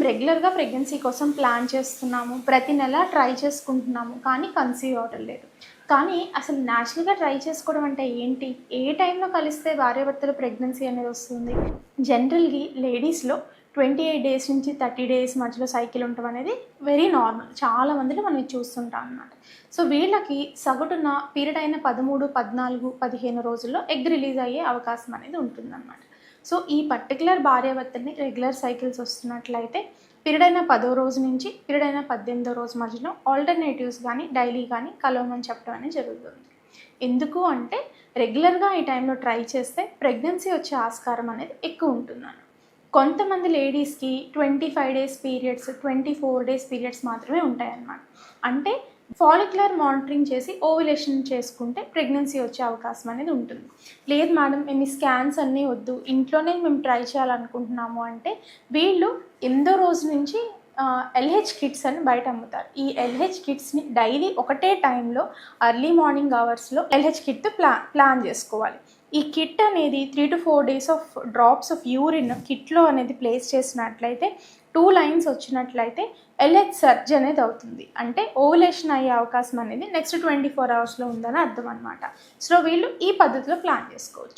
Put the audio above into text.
రెగ్యులర్గా ప్రెగ్నెన్సీ కోసం ప్లాన్ చేస్తున్నాము, ప్రతి నెల ట్రై చేసుకుంటున్నాము, కానీ కన్సీవ్ అవ్వటం లేదు. కానీ అసలు న్యాచురల్గా ట్రై చేసుకోవడం అంటే ఏంటి? ఏ టైంలో కలిస్తే భార్యాభర్తలు ప్రెగ్నెన్సీ అనేది వస్తుంది? జనరల్గా లేడీస్లో 28 డేస్ నుంచి 30 డేస్ మధ్యలో సైకిల్ ఉండటం అనేది వెరీ నార్మల్. చాలా మందిలో మనం ఇది చూస్తుంటాం అన్నమాట. సో వీళ్ళకి సగటున పీరియడ్ అయిన 13, 14, 15 రోజుల్లో ఎగ్ రిలీజ్ అయ్యే అవకాశం అనేది ఉంటుందన్నమాట. సో ఈ పర్టికులర్ భార్యాభర్తల్ని రెగ్యులర్ సైకిల్స్ వస్తున్నట్లయితే పీరియడ్ అయిన 10వ రోజు నుంచి పీరియడ్ అయిన 18వ రోజు మధ్యలో ఆల్టర్నేటివ్స్ కానీ డైలీ కానీ కలవమని చెప్పడం అనేది జరుగుతుంది. ఎందుకు అంటే రెగ్యులర్గా ఈ టైంలో ట్రై చేస్తే ప్రెగ్నెన్సీ వచ్చే ఆస్కారం అనేది ఎక్కువ ఉంటుందన్నమాట. కొంతమంది లేడీస్కి 25 డేస్ పీరియడ్స్, 24 డేస్ పీరియడ్స్ మాత్రమే ఉంటాయన్నమాట. అంటే ఫాలిక్యులర్ మానిటరింగ్ చేసి ఓవ్యులేషన్ చేసుకుంటే ప్రెగ్నెన్సీ వచ్చే అవకాశం అనేది ఉంటుంది. లేదు మేడం, మేము ఈ స్కాన్స్ అన్నీ వద్దు, ఇంట్లోనే మేము ట్రై చేయాలనుకుంటున్నాము అంటే వీళ్ళు 8వ రోజు నుంచి ఎల్హెచ్ కిట్స్ అని బయట అమ్ముతారు. ఈ ఎల్హెచ్ కిట్స్ని డైలీ ఒకటే టైంలో ఎర్లీ మార్నింగ్ అవర్స్లో ఎల్హెచ్ కిట్ ప్లాన్ చేసుకోవాలి. ఈ కిట్ అనేది 3 to 4 days of drops of urine కిట్లో అనేది ప్లేస్ చేసినట్లయితే 2 లైన్స్ వచ్చినట్లయితే ఎల్హెచ్ సర్జ్ అనేది అవుతుంది. అంటే ఓవులేషన్ అయ్యే అవకాశం అనేది నెక్స్ట్ 24 అవర్స్లో ఉందని అర్థం అనమాట. సో వీళ్ళు ఈ పద్ధతిలో ప్లాన్ చేసుకోవచ్చు.